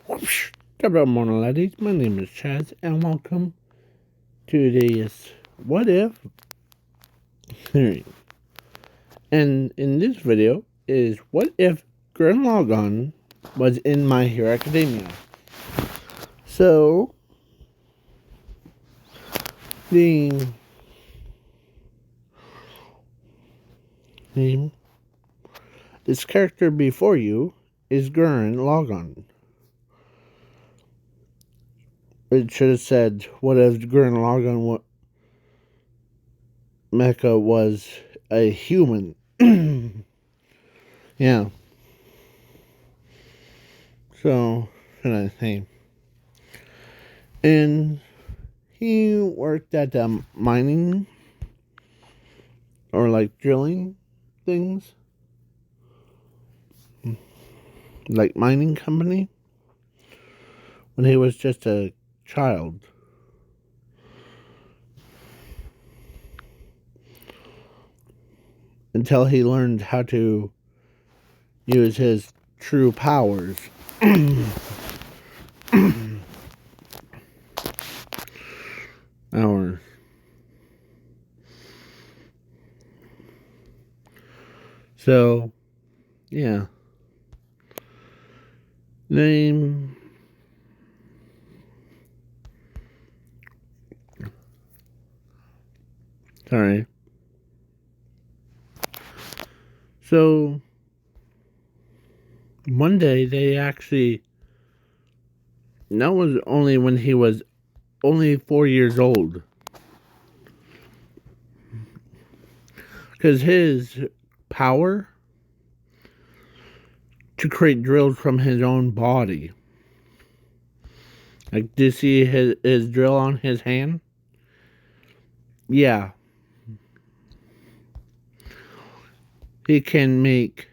Whoosh. Good morning, ladies. My name is Chaz, and welcome to this What If series. And in this video is what if Gurren Lagann was in My Hero Academia. So, the this character before you is Gurren Lagann. It should have said, what if Gurren Lagann Mecha was a human? Yeah. So, should I say? And he worked at the mining or like drilling things, like mining company, when he was just a child. Until he learned how to use his true powers. Hours. So, yeah. Name. Sorry. So, one day they actually. That was only when he was only 4 years old. Because his power to create drills from his own body. Like, do you see his drill on his hand? Yeah. He can make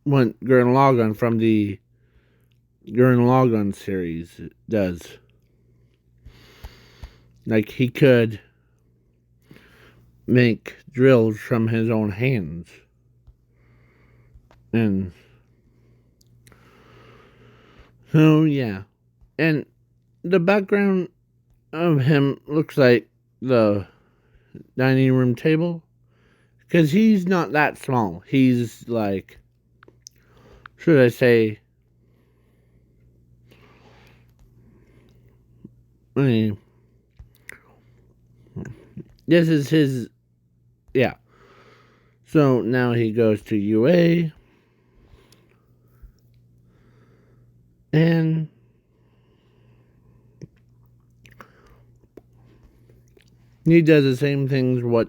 what Gurren Lagann from the Gurren Lagann series does. Like, he could make drills from his own hands. And so, yeah. And the background of him looks like the dining room table. Because he's not that small. He's like, should I say, I mean, this is his, yeah. So now he goes to UA. And he does the same things what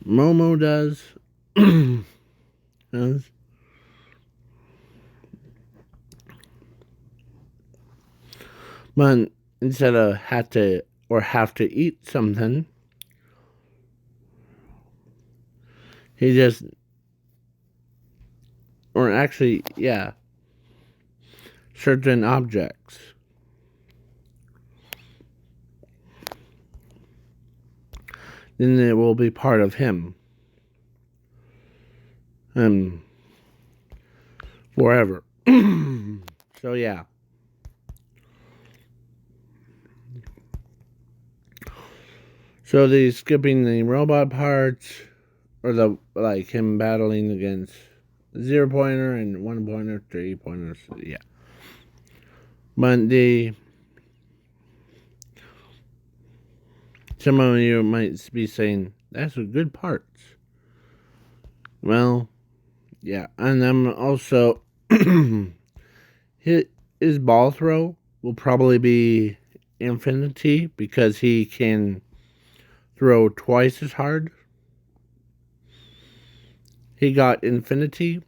Momo does. But instead of have to eat something, he just, or actually, yeah, certain objects. Then it will be part of him. Forever. So, yeah. So, they skipping the robot parts, or the, like, him battling against 0-pointer and 1-pointer, 3-pointers, yeah. But some of you might be saying, that's a good parts. Well, yeah, and I'm also, his ball throw will probably be infinity because he can throw twice as hard. He got infinity,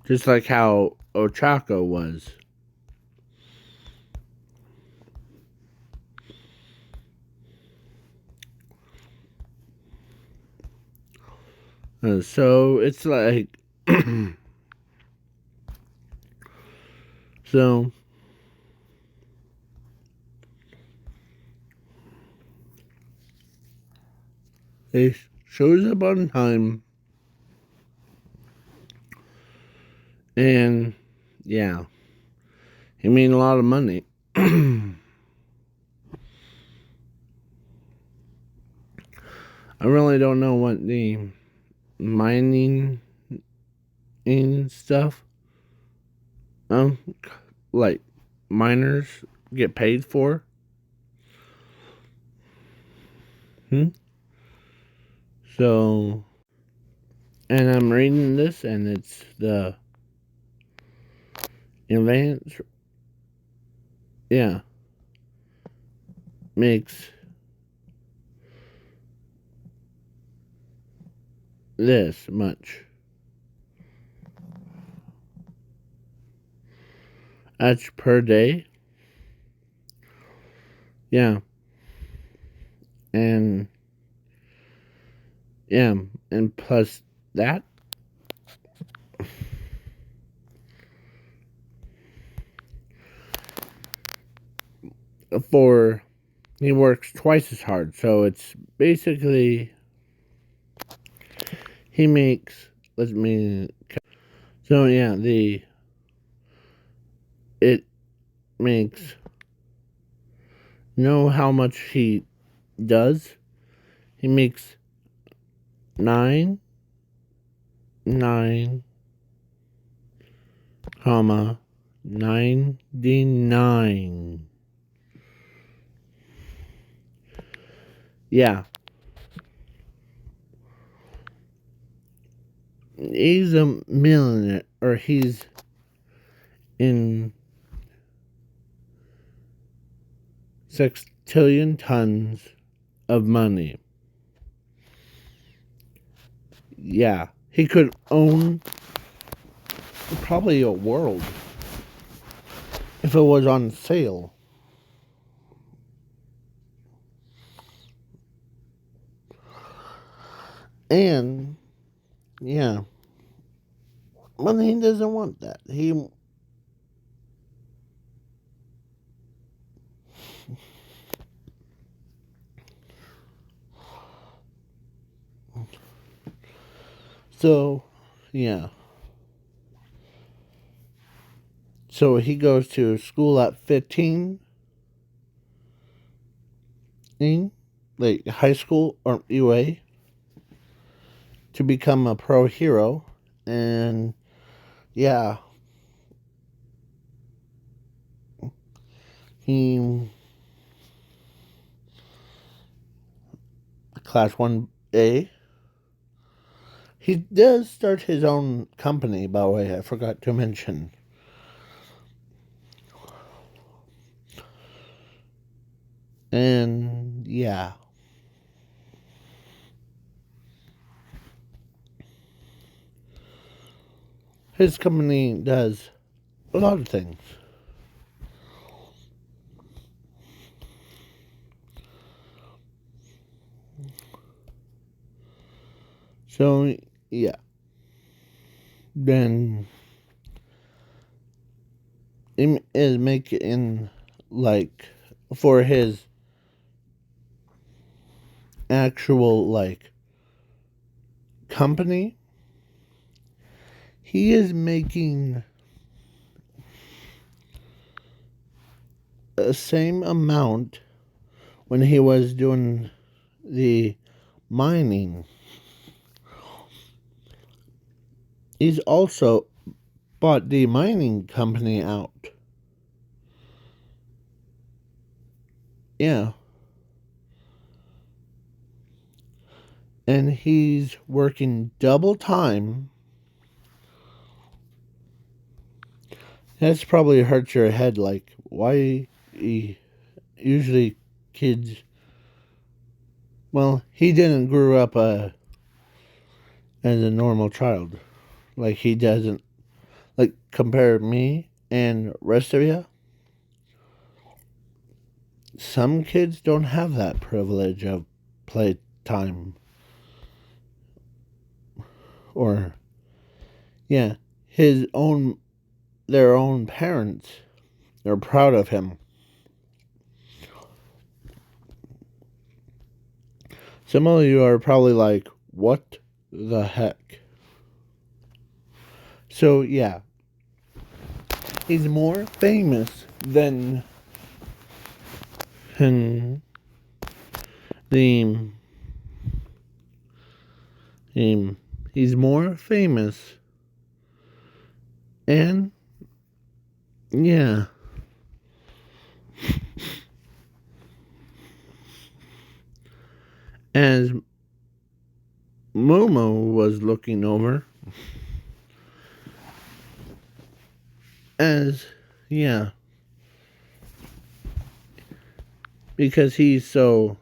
just like how Ochako was. So it's like, so it shows up on time. And yeah, he made a lot of money. I really don't know what the mining stuff, um, like miners get paid for. So, and I'm reading this, and it's the advance, yeah, makes this much. That's per day. Yeah. And yeah, and plus that, for he works twice as hard. So it's basically he makes, let me, so yeah, it makes, know how much he does. He makes 9 comma 99. Yeah. He's a millionaire, or he's in 6 trillion tons of money. Yeah. He could own probably a world if it was on sale. And yeah, but he doesn't want that. So yeah. So he goes to school at 15, like high school or UA, to become a pro hero. And yeah, he class 1A. He does start his own company, by the way, I forgot to mention. And yeah. His company does a lot of things. So yeah. Then it is making, like, for his actual, like, company, he is making the same amount when he was doing the mining. He's also bought the mining company out. Yeah. And he's working double time. That's probably hurts your head, like, why usually kids, well, he didn't grow up as a normal child. Like, he doesn't, like, compare me and rest of you. Some kids don't have that privilege of playtime. Or, yeah, their own parents, they're proud of him. Some of you are probably like, what the heck? So, yeah, He's more famous than the he's more famous, and yeah, as Momo was looking over, as yeah, because he's so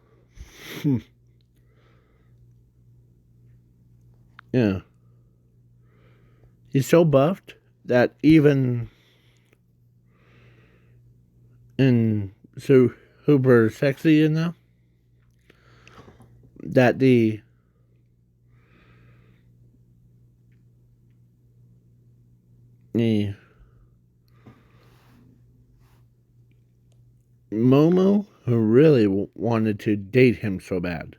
yeah, he's so buffed that even in so super sexy enough that the Momo, who really wanted to date him so bad,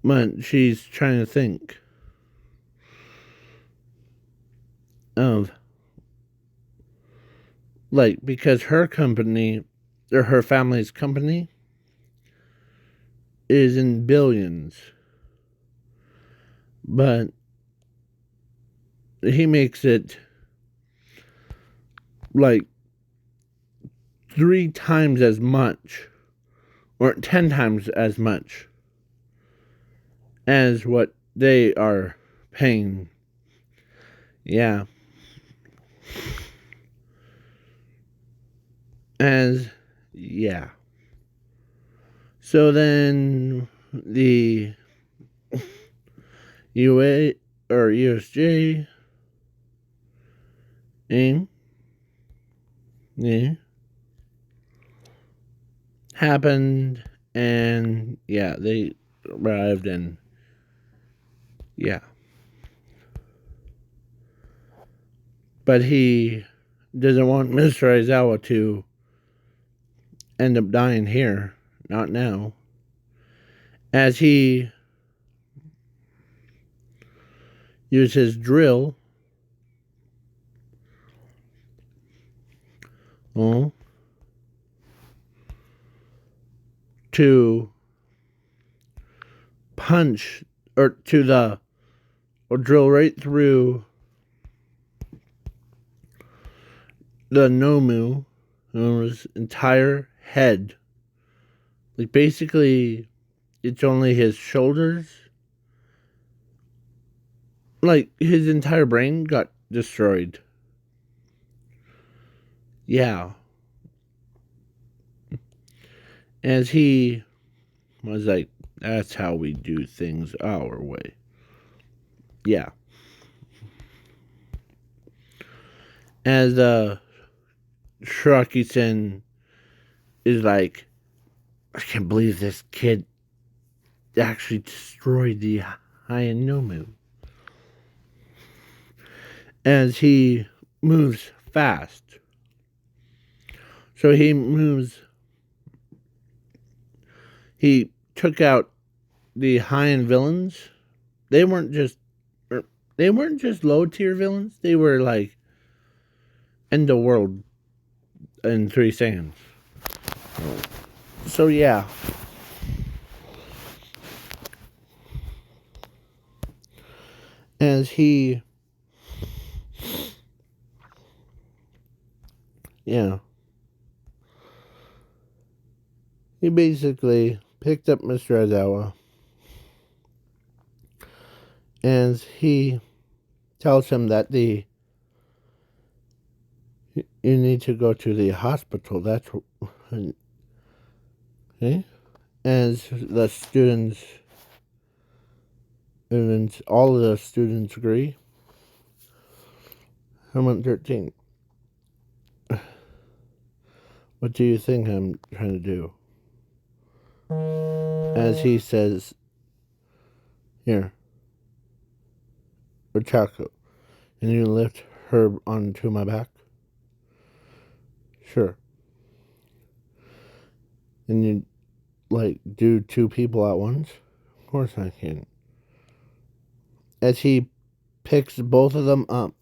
but she's trying to think of, like, because her company, or her family's company, is in billions, but he makes it like 3 times as much, or 10 times as much as what they are paying. Yeah. Yeah. So then the UA or USJ aim, yeah, happened, and yeah, they arrived, and yeah, but he doesn't want Mr. Aizawa to end up dying here, not now, as he used his drill, oh, to punch, or drill right through the Nomu's entire head. Like, basically, it's only his shoulders. Like, his entire brain got destroyed. Yeah. As he was like, that's how we do things our way. Yeah. As Shiraki-sen is like, I can't believe this kid actually destroyed the Hayanomu. As he moves fast. So he took out the high-end villains. They weren't just low tier villains. They were like end the world in 3 seconds. So yeah. As he he basically picked up Mr. Aizawa, and he tells him that you need to go to the hospital. That's okay. As the students, and all of the students agree. I'm on 13. What do you think I'm trying to do? As he says, here, Ochako, and you lift her onto my back? Sure. And you, like, do 2 people at once? Of course I can. As he picks both of them up,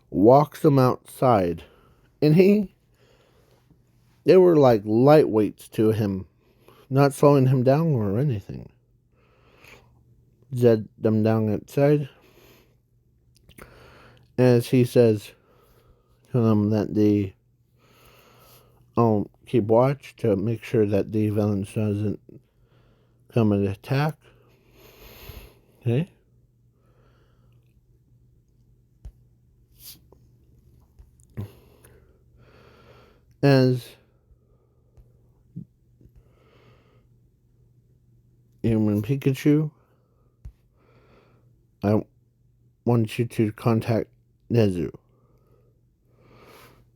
walks them outside, and they were like lightweights to him, not slowing him down or anything. Zed them down outside, as he says to them that they keep watch to make sure that the villains doesn't come and attack. Okay. As Human Pikachu, I want you to contact Nezu.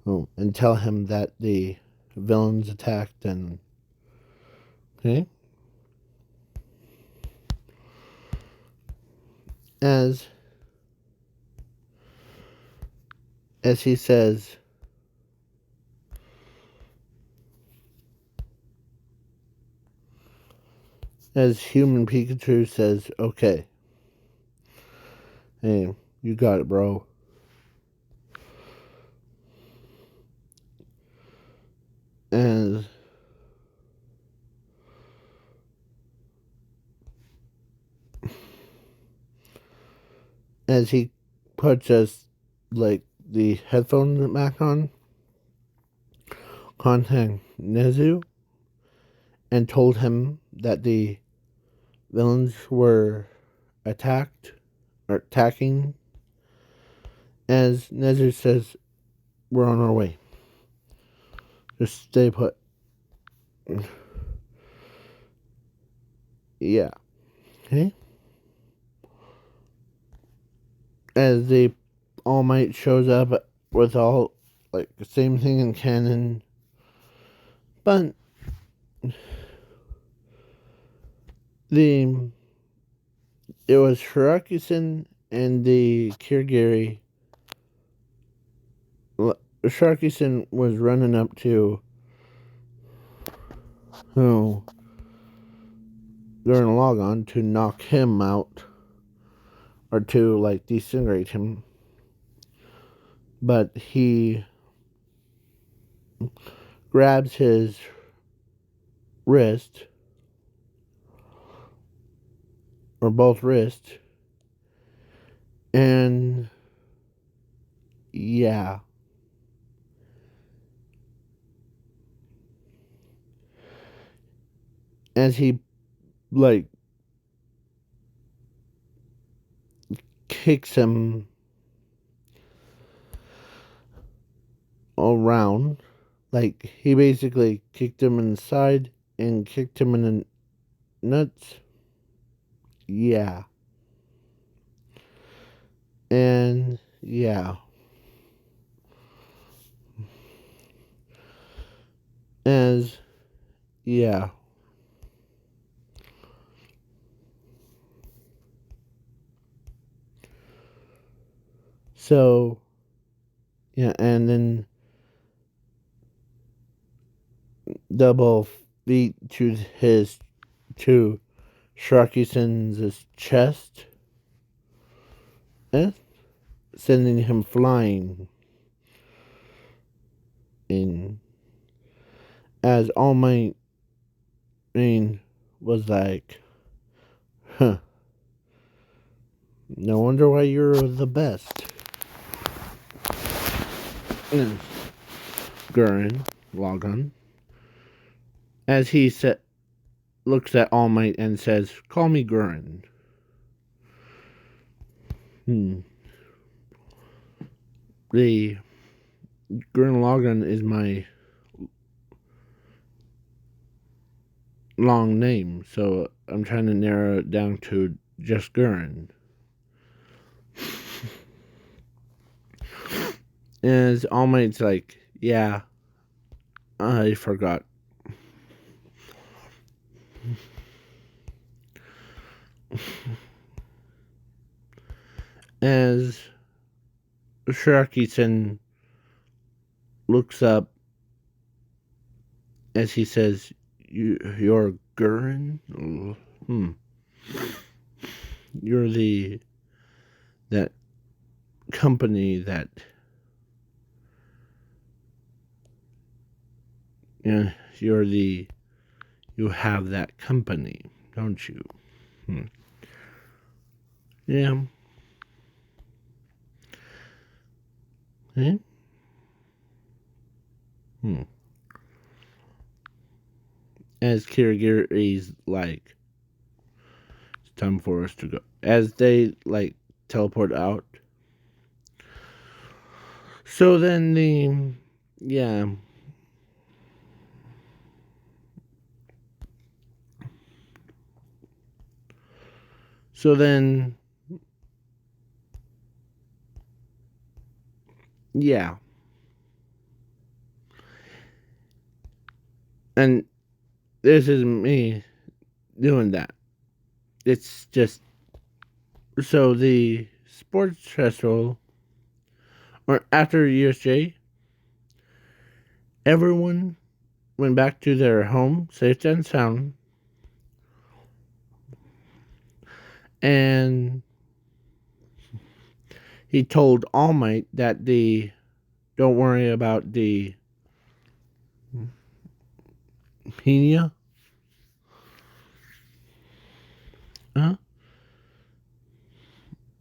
And tell him that the villains attacked and... Okay? As he says... As Human Pikachu says, okay. Hey, you got it, bro. As he puts us, like, the headphones back on, contact Nezu, and told him that the villains were attacking. As Nezu says, we're on our way. Just stay put. Yeah. Okay? As the All Might shows up with all, like, the same thing in canon. But it was Shirakusen and the Kirigiri. Shirakusen was running up to gurren lagann to knock him out, or to, like, disintegrate him. But he grabs his wrist, or both wrists, and yeah. As he, like, kicks him around, like, he basically kicked him in the side and kicked him in the nuts. Yeah. And yeah. Yeah. So, yeah, and then double feet to Shirakusen's chest, and sending him flying in. As All Might was like, huh, no wonder why you're the best. And Gurren Lagann, as he looks at All Might and says, call me Gurren. The Gurren Lagann is my long name, so I'm trying to narrow it down to just Gurren. As All Might's like, yeah, I forgot. As Shirakusen looks up, as he says, you're Gurren? You're the that company that you have that company, don't you? Yeah. Eh? As Kirigiri's like, it's time for us to go. As they like teleport out. So then yeah. So then, yeah. And this is me doing that. It's just, so the sports festival, or after USJ, everyone went back to their home, safe and sound, and he told All Might that don't worry about the Pena,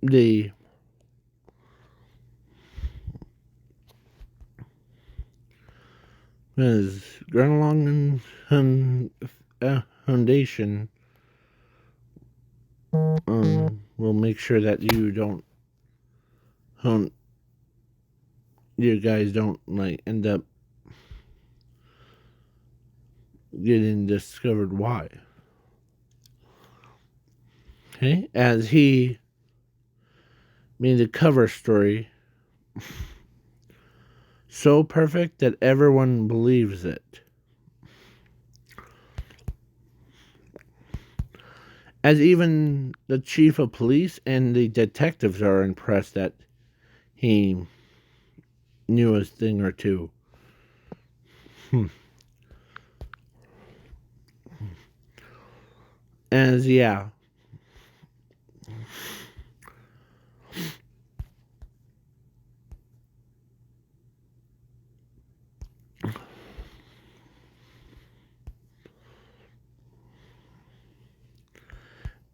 the gurren lagann Foundation will make sure that you guys don't like end up getting discovered why. Okay, as he made the cover story so perfect that everyone believes it. As even the chief of police and the detectives are impressed that he knew a thing or two. As yeah.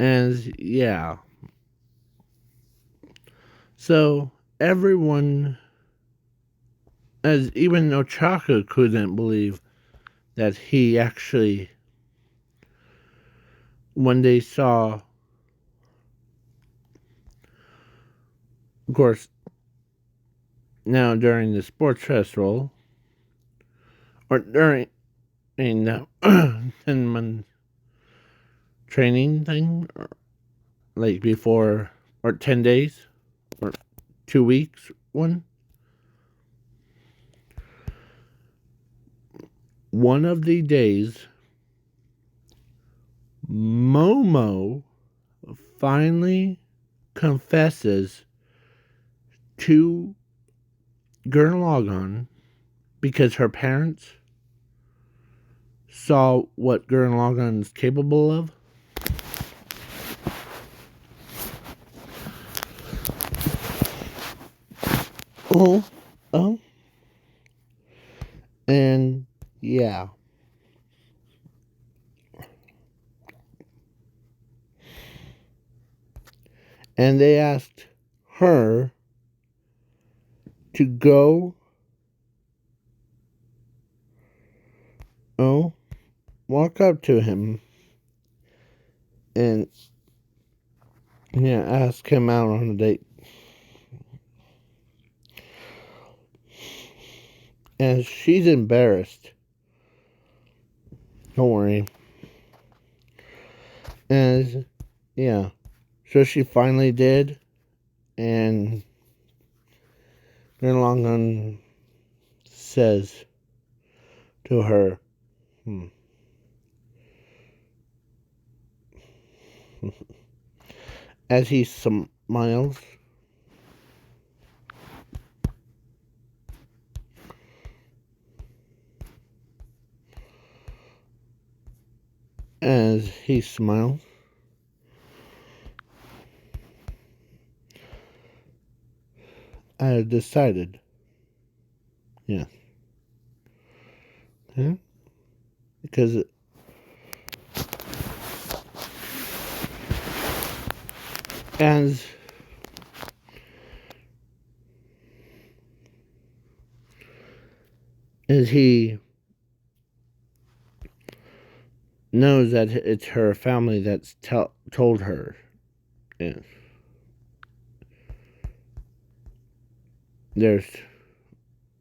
As yeah. So everyone, as even Ochaka couldn't believe that he actually, when they saw, of course, now during the sports festival, or during the 10-month training thing, or like before, or 10 days, or 2 weeks, one of the days, Momo finally confesses to gurren lagann because her parents saw what gurren lagann is capable of. Oh, and yeah. And they asked her to go, walk up to him and, yeah, ask him out on a date. And she's embarrassed. Don't worry. And, yeah. So she finally did. And gurren lagann says to her, as he smiles, as he smiles, I decided. Yeah. Okay. Because as he knows that it's her family that's told her. Yeah. There's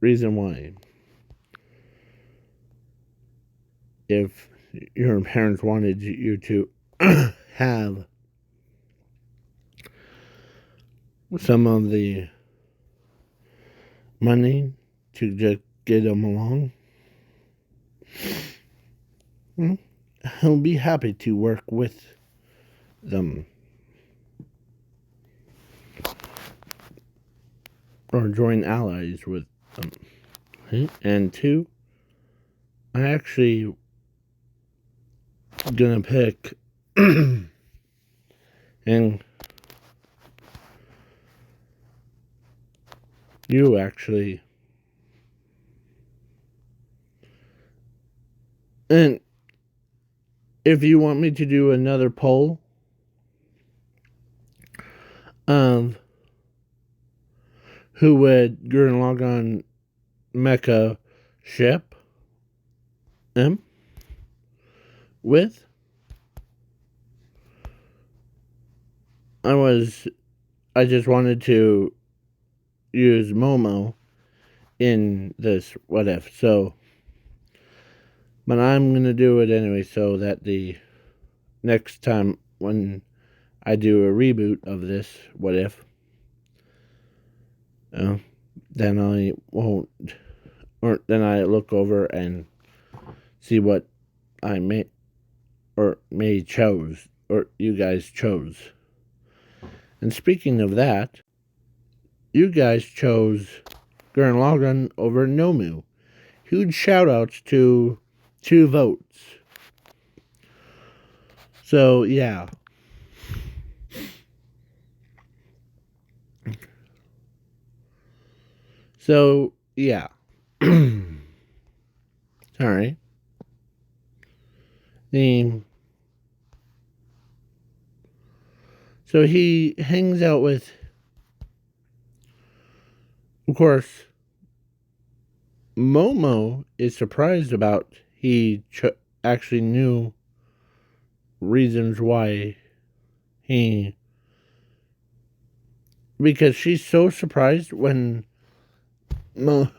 reason why. If your parents wanted you to have some of the money to just get them along, he'll be happy to work with them or join allies with them. Okay? And two, I actually gonna pick and you actually, and if you want me to do another poll of who would Gurren Lagann mecha ship him with, I just wanted to use Momo in this what if. So, but I'm gonna do it anyway, so that the next time when I do a reboot of this what if, then I won't, or then I look over and see what I may chose, or you guys chose. And speaking of that, you guys chose Gurren Lagann over Nomu. Huge shout outs to 2 votes. So, yeah. So, yeah. Sorry. So he hangs out with, of course, Momo is surprised about he actually knew reasons why he, because she's so surprised when when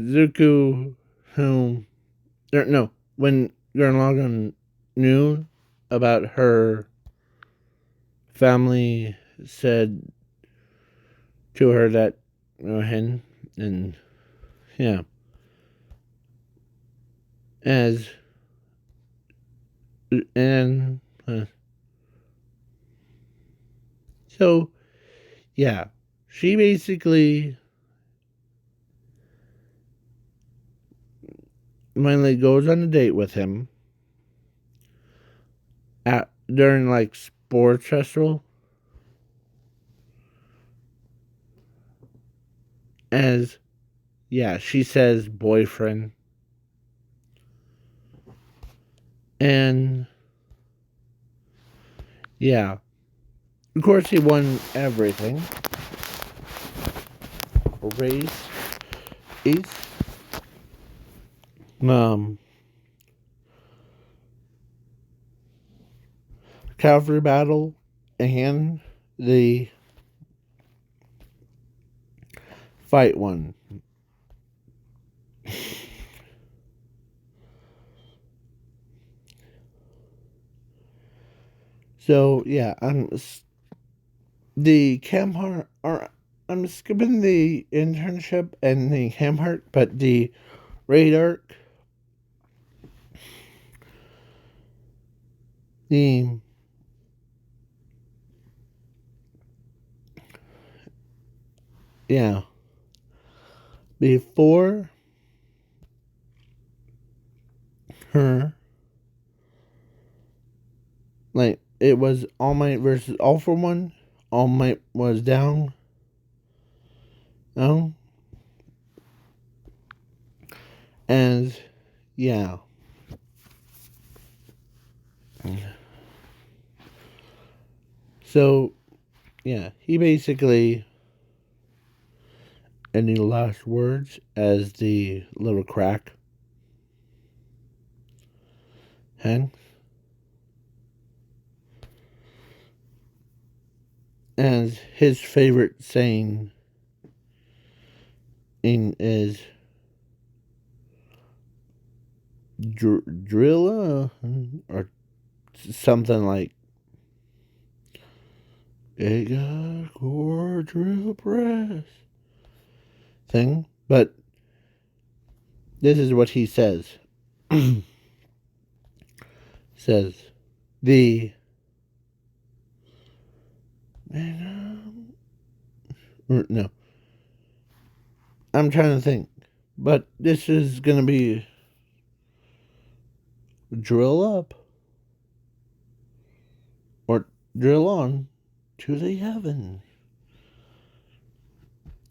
Zuko, when Gurren Lagann knew about her family said to her that, hen, and yeah, as and so yeah, she basically finally goes on a date with him during like sports festival, as yeah, she says boyfriend, and yeah, of course he won everything. Race, ace, cavalry battle, and the fight one. So yeah, the camp heart, or I'm skipping the internship and the camp heart, but the raid arc, the yeah, before her, like it was All Might versus All for One. All Might was down, Oh, and yeah. So, yeah, he basically, any last words as the little crack hangs? And his favorite saying is drilla or something like core drill press thing. But this is what he says. Says the no, I'm trying to think, but this is gonna be drill up or drill on to the heavens.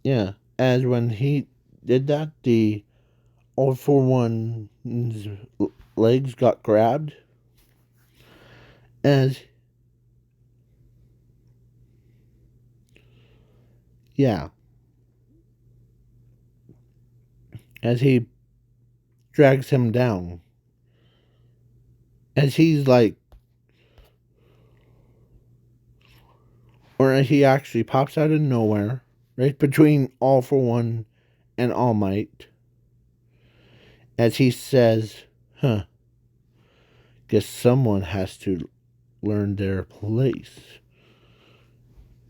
Yeah, as when he did that, the All for One's legs got grabbed. As yeah, as he drags him down, as he's like, or as he actually pops out of nowhere, right between All for One and All Might, as he says, "Huh, guess someone has to learn their place."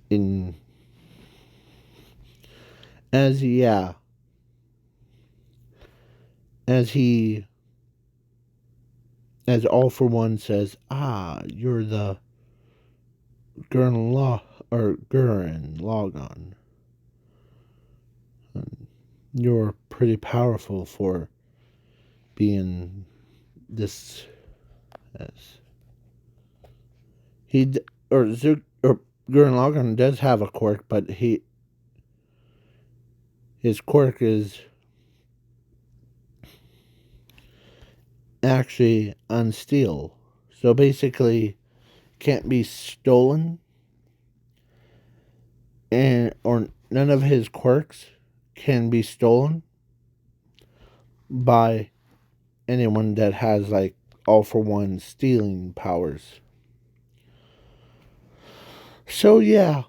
In as yeah, as he as All for One says, "Ah, you're the gurren lagann. You're pretty powerful for being this." As he or Zug or Gurren Lagann does have a quirk, but his quirk is actually unsteal. So basically, can't be stolen, and or none of his quirks can be stolen by anyone that has like All for One stealing powers. So yeah,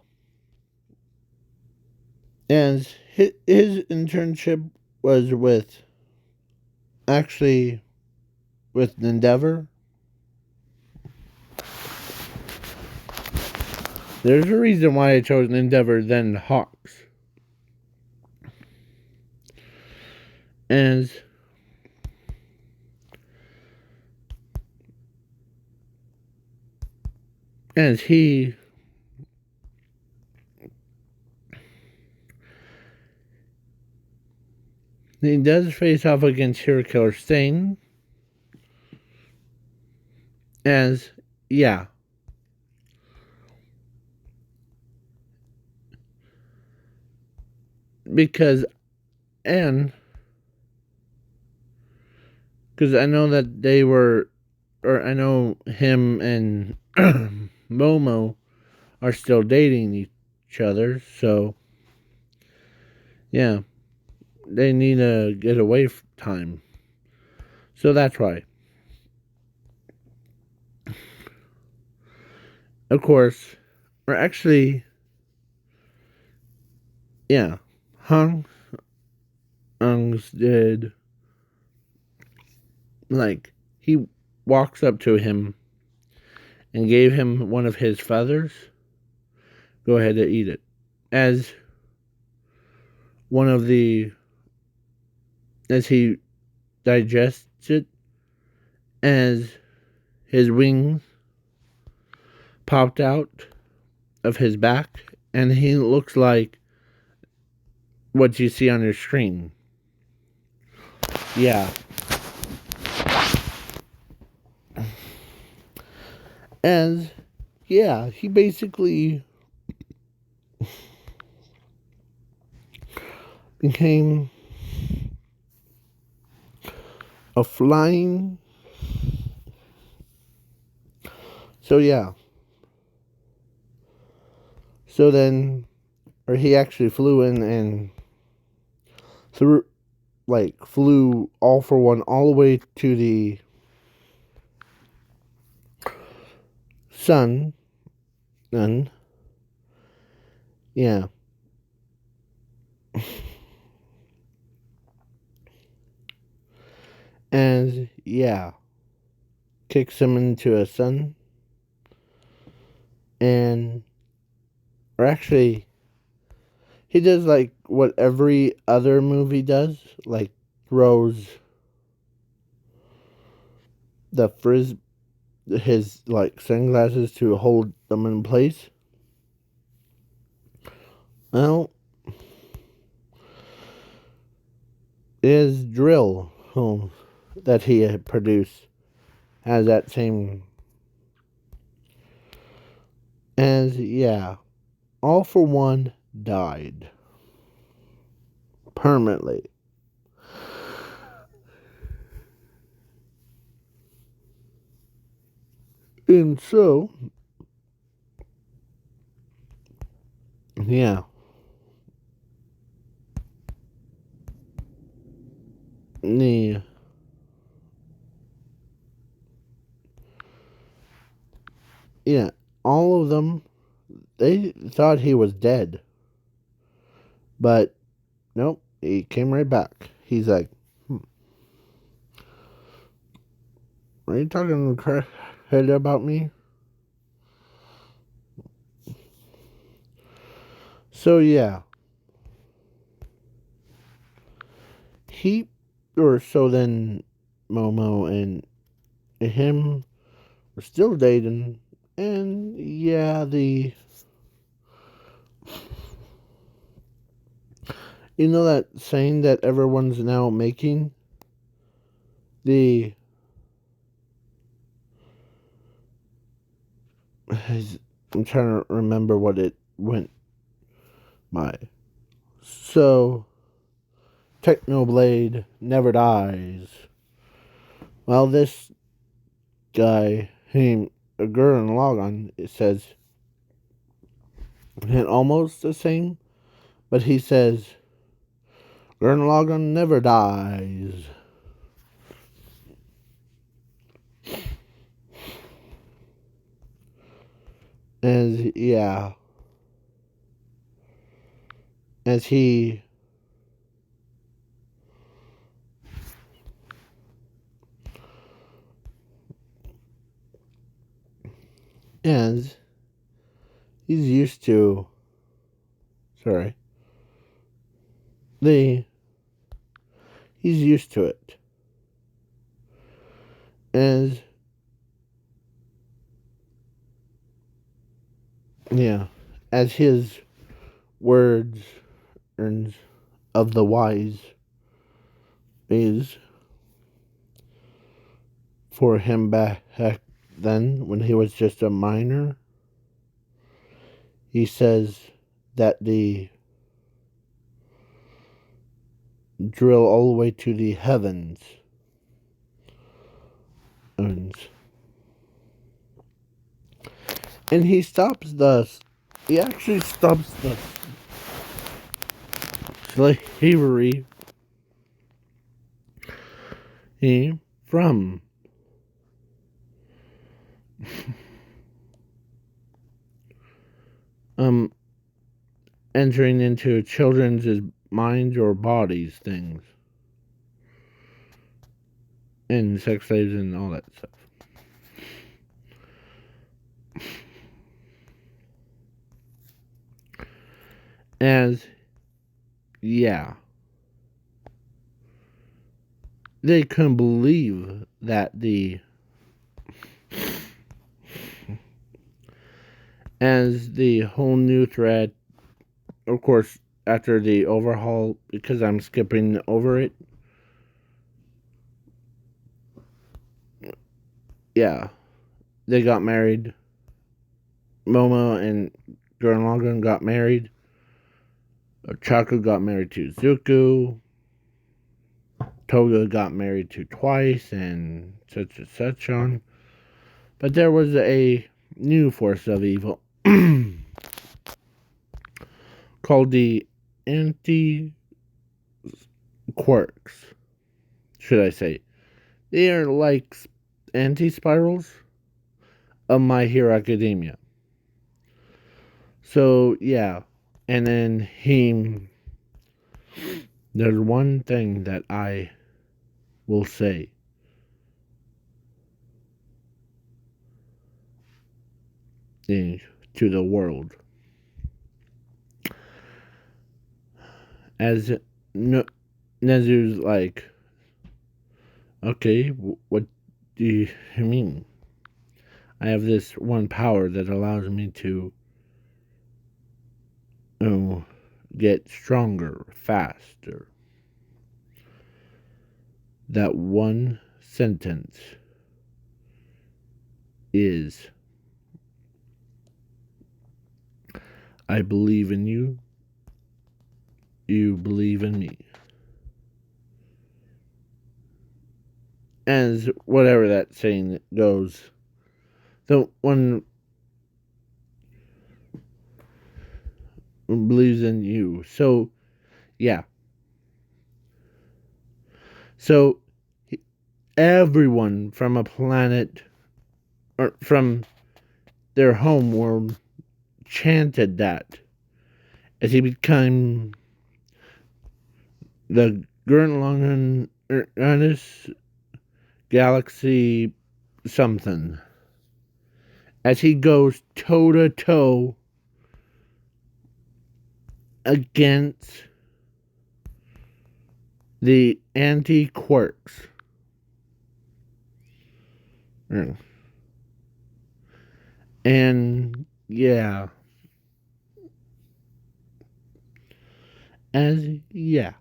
and his internship was with actually with Endeavor. There's a reason why I chose Endeavor than Hawks. And as he does face off against Hero Killer Stain. As yeah. Because and because I know that they were, or I know him and Momo are still dating each other, so yeah, they need to get away time. So that's why. Of course, or actually, yeah, Hungs did, like, he walks up to him and gave him one of his feathers. Go ahead and eat it. As one of the, as he digests it, as his wings popped out of his back, and he looks like what you see on your screen. Yeah. And yeah, he basically became a flying. So yeah. So then, or he actually flew in and flew all for one all the way to the sun. And yeah. And yeah, kicks him into a sun. And, or actually, he does like what every other movie does, like throws the his like sunglasses to hold them in place. Well, his drill that he had produced has that same. As yeah, all for one died permanently. And so, yeah, the yeah, all of them, they thought he was dead, but nope, he came right back. He's like, are you talking head about me? So yeah, he or so then Momo and him were still dating, and yeah, you know that saying that everyone's now making? The I'm trying to remember what it went by. So Technoblade never dies. Well, this guy named gurren lagann, it says and almost the same, but he says gurren lagann never dies. As yeah, as he as he's used to. Sorry, the he's used to it. As yeah, as his words and of the wise is for him back then when he was just a minor. He says that the drill all the way to the heavens. And he stops he actually stops the slavery from entering into children's minds or bodies things. And sex slaves and all that stuff. As yeah, they couldn't believe that as the whole new threat, of course, after the overhaul, because I'm skipping over it. Yeah, they got married. Momo and gurren lagann got married. Chaku got married to Zuko. Toga got married to twice, and such and such on. But there was a new force of evil called the anti-quirks, should I say. They are like anti-spirals of My Hero Academia. So, yeah. And then there's one thing that I will say. To the world. As Nezu's like, okay, what do you mean? I have this one power that allows me to get stronger, faster. That one sentence is, I believe in you, you believe in me. As whatever that saying goes, the one believes in you. So, yeah. So, everyone from a planet, or from their home world, chanted that as he became the gurren lagann galaxy something. As he goes toe to toe against the anti-quirks. And yeah. As yeah.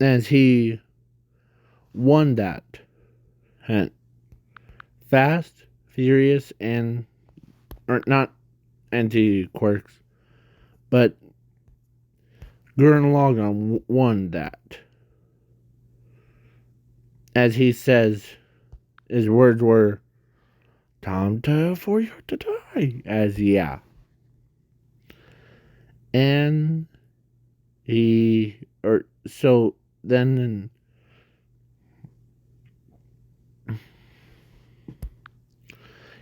As he won that. Fast, Furious, and or not anti-quirks, but Gurren Lagann won that. As he says, his words were, "Time for you to die." As yeah. And so then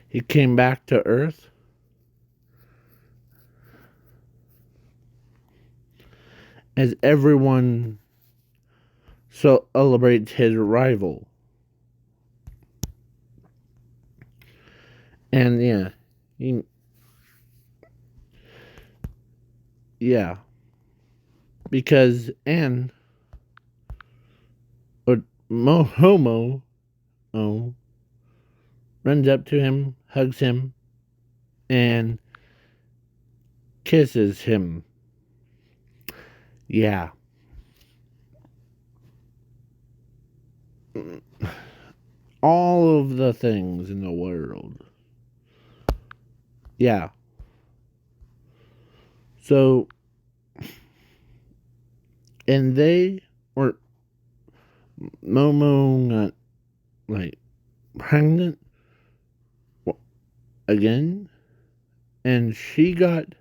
he came back to Earth. As everyone celebrates his arrival. And yeah. Because Homo runs up to him, hugs him, and kisses him. Yeah. All of the things in the world. Yeah. So, and they were Momo got like pregnant again, and she got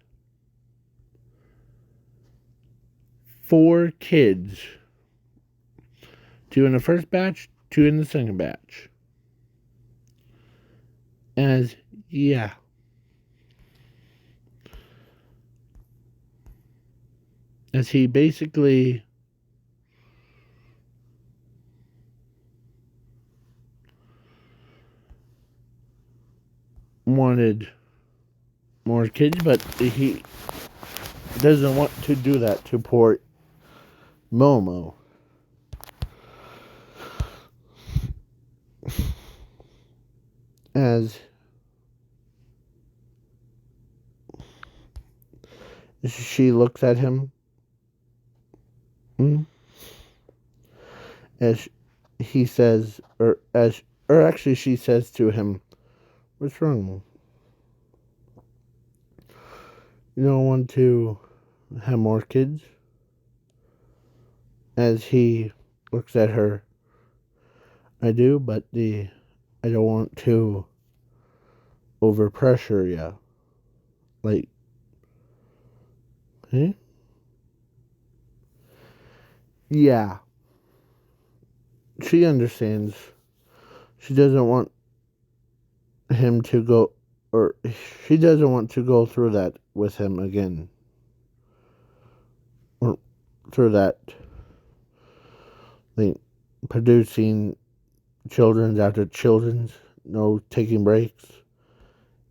4 kids. 2 in the first batch, 2 in the second batch. As yeah. As he basically wanted more kids, but he doesn't want to do that to poor Momo. As she looks at him, as he says, or actually she says to him, "What's wrong?" you don't want to have more kids? As he looks at her, I do, but I don't want to overpressure you. Like, eh? Yeah. She understands. She doesn't want him to go, or she doesn't want to go through that with him again. Or through that, like, producing children's after children's, no taking breaks.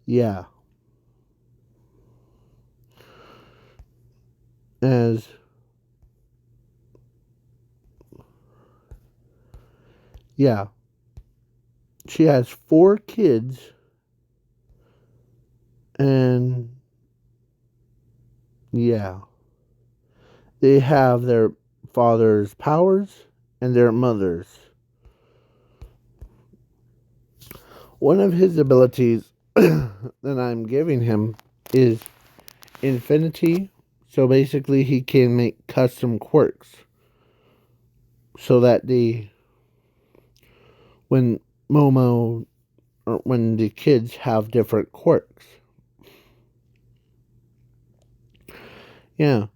Yeah. As yeah, she has 4 kids, and yeah, they have their father's powers and their mother's. One of his abilities that I'm giving him is infinity. So basically, he can make custom quirks so that when Momo or when the kids have different quirks. Yeah.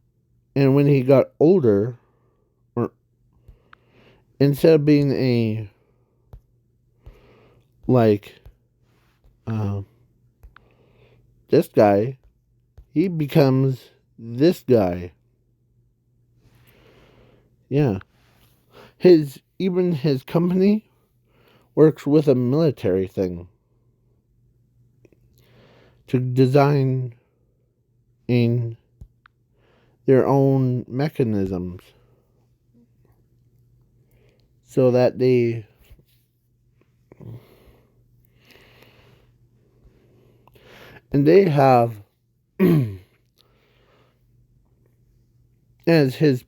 And when he got older, or instead of being a like this guy, he becomes this guy. Yeah. Even his company works with a military thing to design in their own mechanisms so that they have as his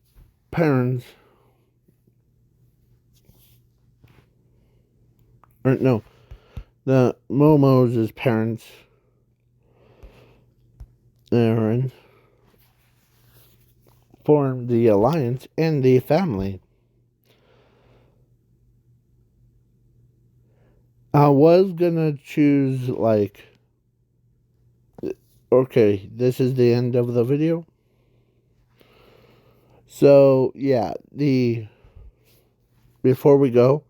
parents, or no, the Momo's parents, Aaron, formed the alliance and the family. I was gonna choose, like, okay, this is the end of the video. So, yeah, before we go,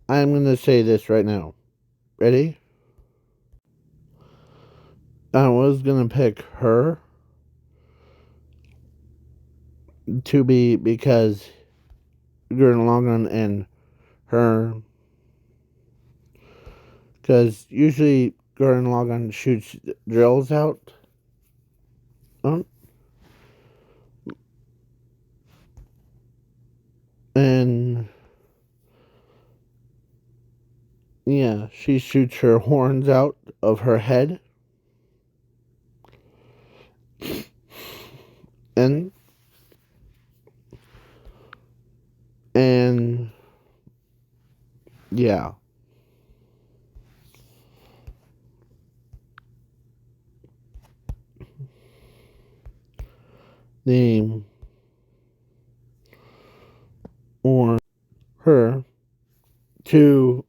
I'm gonna say this right now. Ready? I was gonna pick her to be because Gurren Lagann and her, because usually Gurren Lagann shoots drills out. And yeah, she shoots her horns out of her head. And yeah. Name or her to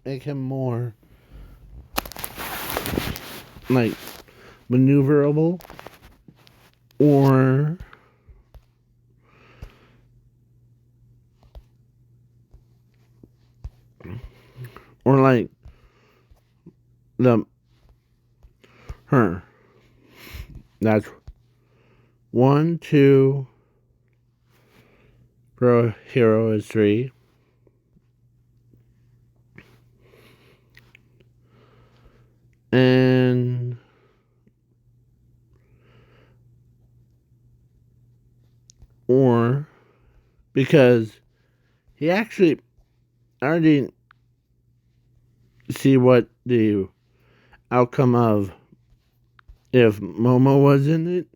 make him more like maneuverable or like her. That's 1, 2. Pro hero is 3. And or because he actually already see what the outcome of if Momo was in it.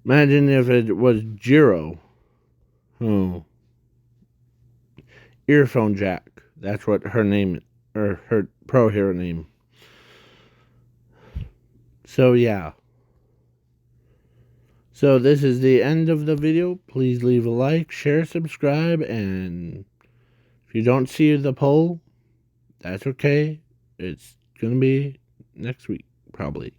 Imagine if it was Jiro. Oh. Earphone Jack. That's what her name or her pro hero name. So yeah. So this is the end of the video. Please leave a like, share, subscribe, and if you don't see the poll, that's okay. It's gonna be next week, probably.